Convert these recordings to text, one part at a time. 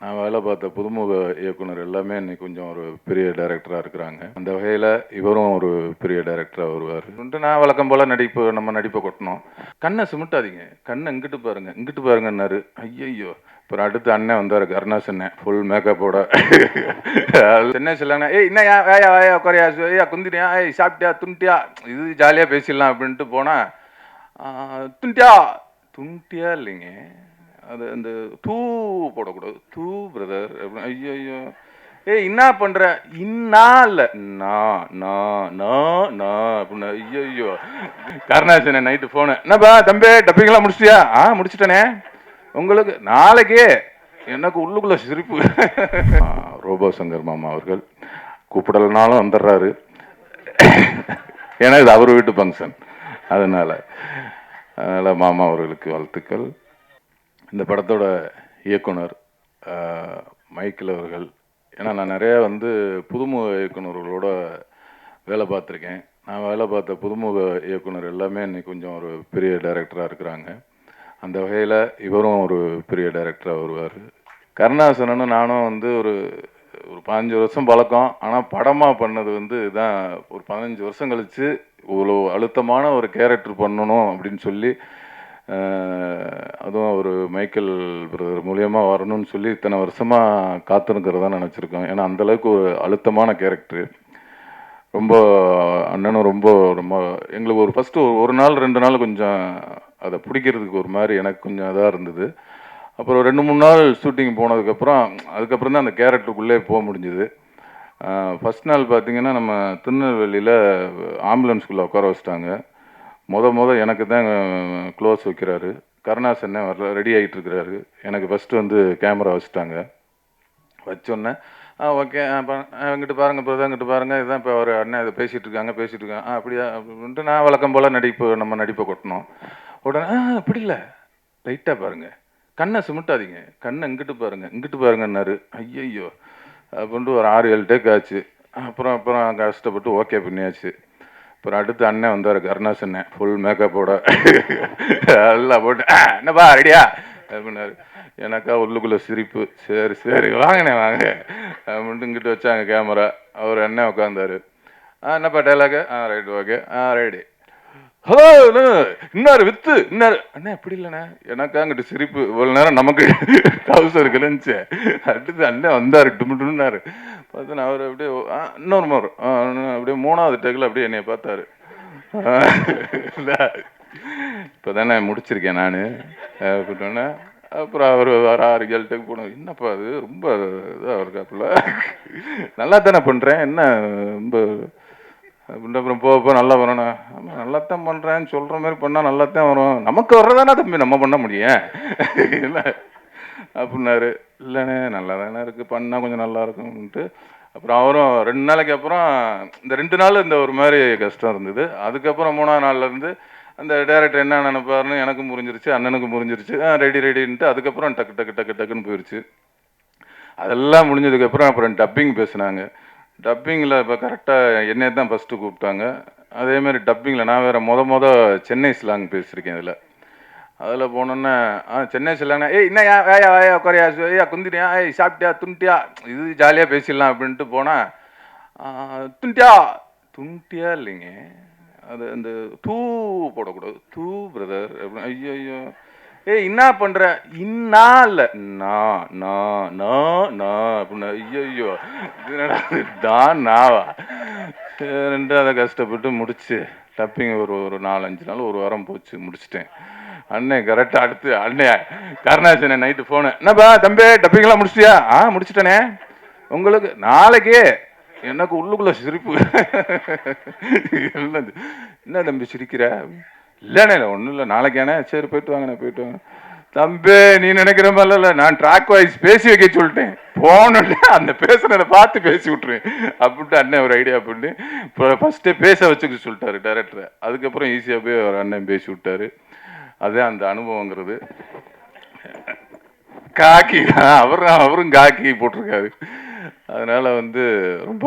நான் வேலை பார்த்த புதுமுக இயக்குனர் எல்லாமே இன்னைக்கு கொஞ்சம் ஒரு பெரிய டைரக்டராக இருக்கிறாங்க. அந்த வகையில் இவரும் ஒரு பெரிய டைரக்டராக வருவார். நான் வழக்கம் போல் நம்ம நடிப்பை கொட்டணும். கண்ணை சிமிட்டாதீங்க, கண்ணை இங்கிட்டு பாருங்க, இங்கிட்டு பாருங்கன்னாரு. ஐயையோ! அப்புறம் அடுத்து அண்ணன் வந்தார், கருணாஸ் அண்ணன், ஃபுல் மேக்கப்போட. சென்னை சொல்லாங்க, ஏய் என்ன வேயா வேயா குறையா ஐயா குந்திரியா, ஏய் சாப்பிட்டியா துண்டியா, இது ஜாலியாக பேசிடலாம் அப்படின்ட்டு போனால், துண்டியா துண்டியா இல்லைங்க, அது அந்த தூ போடக்கூடாது, தூ பிரதர் அப்படின்னு. ஐயோ ஐயோ, ஏய் என்ன பண்ற, இன்னா இல்ல அப்படின்னு. ஐயோ ஐயோ, கருணாசன நைட்டு போனு, என்னப்பா தம்பி டப்பிங்கெல்லாம் முடிச்சிட்டியா? முடிச்சிட்டனே, உங்களுக்கு நாளைக்கே. எனக்கு உள்ளுக்குள்ள சிரிப்பு. ரோபோ சங்கர் மாமா அவர்கள் கூப்பிடலனாலும் வந்துடுறாரு. ஏன்னா இது அவர் வீட்டு ஃபங்க்ஷன், அதனால மாமா அவர்களுக்கு வாழ்த்துக்கள். இந்த படத்தோட இயக்குனர் மைக்கேல் அவர்கள், ஏன்னா நான் நிறையா புதுமுக இயக்குனர்களோட வேலை பார்த்துருக்கேன். நான் வேலை பார்த்த புதுமுக இயக்குனர் எல்லாமே இன்னைக்கு கொஞ்சம் ஒரு பெரிய டைரக்டராக இருக்கிறாங்க. அந்த வகையில் இவரும் ஒரு பெரிய டைரக்டராக வருவார். கருணாசனன்னு நானும் ஒரு ஒரு 15 வருஷம் பழக்கம். ஆனால் படமாக பண்ணது இதுதான் ஒரு 15 வருஷம் கழித்து இவ்வளோ அழுத்தமான ஒரு கேரக்டர் பண்ணணும் அப்படின்னு சொல்லி, அதுவும் ஒரு மைக்கேல் பிரதர் மூலியமாக வரணும்னு சொல்லி இத்தனை வருஷமாக காத்திருக்கிறதா நினச்சிருக்கோம். ஏன்னா அந்தளவுக்கு ஒரு அழுத்தமான கேரக்டரு. ரொம்ப அண்ணனும் ரொம்ப ரொம்ப எங்களுக்கு ஒரு ஃபஸ்ட்டு ஒரு நாள் 2 நாள் கொஞ்சம் அதை பிடிக்கிறதுக்கு ஒரு மாதிரி எனக்கு கொஞ்சம் இதாக இருந்தது. அப்புறம் 2-3 நாள் ஷூட்டிங் போனதுக்கப்புறம் அதுக்கப்புறம் தான் அந்த கேரக்டருக்குள்ளே போக முடிஞ்சுது. ஃபஸ்ட் நாள் பார்த்திங்கன்னா நம்ம திருநெல்வேலியில் ஆம்புலன்ஸ்குள்ளே உட்கார வச்சிட்டாங்க. எனக்கு தான் க்ளோஸ் வைக்கிறாரு. கருணாஸ் அண்ணன் வரல, ரெடி ஆகிட்டு இருக்கிறாரு. எனக்கு ஃபஸ்ட்டு கேமரா வச்சுட்டாங்க. வச்சோன்னே ஓகே இங்கிட்டு பாருங்கள் இப்போ தான், இங்கிட்டு பாருங்கள், இதுதான் இப்போ ஒரு அண்ணன் இதை பேசிகிட்டு இருக்காங்க. அப்படியா அப்படின்ட்டு நான் வழக்கம் போல் நம்ம நடிப்பை கொட்டணும். உடனே இப்படி இல்லை, லைட்டாக பாருங்கள், கண்ணை சிமிட்டாதீங்க, கண்ணை இங்கிட்டு பாருங்கன்னாரு. ஐயையோ அப்படின்ட்டு ஒரு 6-7 டேக் ஆச்சு. அப்புறம் கஷ்டப்பட்டு ஓகே பண்ணியாச்சு. அப்புறம் அடுத்து அண்ணன் வந்தார், கருணாஸ் அண்ணன், ஃபுல் மேக்கப்போட எல்லாம் போட்டு என்னப்பா ரெடியா அப்படின்னாரு. எனக்கா உள்ளுக்குள்ளே சிரிப்பு. சரி வாங்கினே வாங்க அப்படின்ட்டு இங்கிட்டு வச்சாங்க கேமரா. அவர் அண்ணன் உட்காந்தாரு. என்னப்பா dialogue? Right okay ready. Hello இன்னாரு வித்து இன்னாரு அண்ணா எப்படி இல்லைண்ணே, எனக்கா அங்கிட்டு சிரிப்பு. இவ்வளோ நேரம் நமக்கு டவுசர் கிளந்துச்சு. அடுத்து அண்ணன் வந்தார், டுமுன்னாரு. பார்த்தா அவர் அப்படியே இன்னொரு மாதிரி அப்படியே 3வது டேக்கில் அப்படியே என்னைய பார்த்தாரு. இப்போ தானே முடிச்சிருக்கேன் நான் அப்படின்னோன்னே. அப்புறம் அவர் வர 6-7 டேக் போனோம். என்னப்பா அது ரொம்ப இதாக இருக்காப்புல, நல்லா தானே பண்ணுறேன் என்ன ரொம்ப அப்படின்ட்டு. அப்புறம் போக நல்லா வரணும். ஆமாம் நல்லாத்தான் பண்ணுறேன்னு சொல்கிற மாதிரி பண்ணால் நல்லாத்தான் வரும், நமக்கு வர்றதானே தம்பி நம்ம பண்ண முடியும் இல்லை அப்படின்னாரு. இல்லைண்ணே நல்லா தானே இருக்குது, பண்ணால் கொஞ்சம் நல்லா இருக்கும்ன்ட்டு. அப்புறம் அவரும் 2 நாளைக்கு அப்புறம் இந்த 2 நாள் ஒரு மாதிரி கஷ்டம் இருந்தது. அதுக்கப்புறம் 3ஆவது நாள்லேருந்து அந்த டேரக்டர் என்ன நினைப்பாருன்னு எனக்கும் புரிஞ்சிருச்சு, அண்ணனுக்கும் புரிஞ்சிருச்சு. ரெடின்ட்டு அதுக்கப்புறம் டக்குன்னு போயிடுச்சு. அதெல்லாம் முடிஞ்சதுக்கப்புறம் அப்புறம் டப்பிங் பேசுனாங்க. டப்பிங்கில் இப்போ கரெக்டாக என்னையை தான் ஃபஸ்ட்டு கூப்பிட்டாங்க. அதேமாதிரி டப்பிங்கில் நான் வேறு சென்னை ஸ்லாங் பேசியிருக்கேன். அதில் போனோன்னே சென்னை ஸ்லாங்னா, ஏய் என்ன வேயா குறையா ஐயா குந்திரியா, ஏய் சாப்பிட்டியா துண்டியா, இது ஜாலியாக பேசிடலாம் அப்படின்ட்டு போனால், துண்டியா இல்லைங்க, அது அந்த தூ போடக்கூடாது, தூ பிரதர் அப்படின்னு. ஐயோ ஐயோ, ஏய் என்ன பண்ற, இன்னா இல்ல அப்படின்னு. ஐயோ ஐயோ தான் நாவா. சரின்ட்டு அதை கஷ்டப்பட்டு முடிச்சு டப்பிங் ஒரு 4-5 நாள், ஒரு வாரம் போச்சு, முடிச்சிட்டேன். அண்ணன் கரெக்டாக அடுத்து அண்ணன் கருணாசன நைட்டு போனு, என்னப்பா தம்பி டப்பிங்கெல்லாம் முடிச்சிட்டியா? முடிச்சிட்டனே, உங்களுக்கு நாளைக்கே. எனக்கு உள்ளுக்குள்ள சிரிப்பு. என்ன தம்பி சிரிக்கிற? இல்லைண்ணே ஒன்றும் இல்லை, நாளைக்கானே, சரி போயிட்டு வாங்க. தம்பி நீ நினைக்கிற மாதிரி இல்லை, நான் ட்ராக் வைஸ் பேசி வைக்க சொல்லிட்டேன். போனோடனே அந்த பேசுனதை பார்த்து பேசி விட்டுருவேன் அப்படின்ட்டு அண்ணன் ஒரு ஐடியா பண்ணி இப்போ ஃபஸ்ட்டே பேச வச்சுக்க சொல்லிட்டாரு டைரக்டரை. அதுக்கப்புறம் ஈஸியாக போய் ஒரு அண்ணன் பேசி விட்டாரு. அதே அந்த அனுபவங்கிறது. காக்கி அவரும் காக்கி போட்டிருக்காரு. அதனால ரொம்ப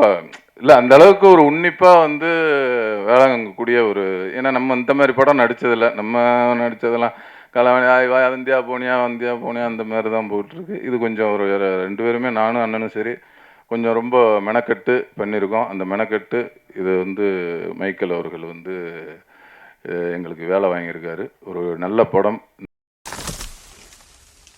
இல்லை அந்த அளவுக்கு ஒரு உன்னிப்பாக வேளாங்கக்கூடிய ஒரு, ஏன்னா நம்ம இந்த மாதிரி படம் நடித்ததில்லை. நம்ம நடித்ததெல்லாம் கலவாணி வந்தியா போனியா வந்தியா போனியா அந்த மாதிரி தான் போயிட்டுருக்கு. இது கொஞ்சம் ஒரு 2 பேருமே நானும் அண்ணனும் சரி கொஞ்சம் ரொம்ப மெனக்கெட்டு பண்ணியிருக்கோம். அந்த மெனக்கெட்டு இது வந்து மைக்கேல் அவர்கள் வந்து எங்களுக்கு வேலை வாங்கியிருக்காரு. ஒரு நல்ல படம்.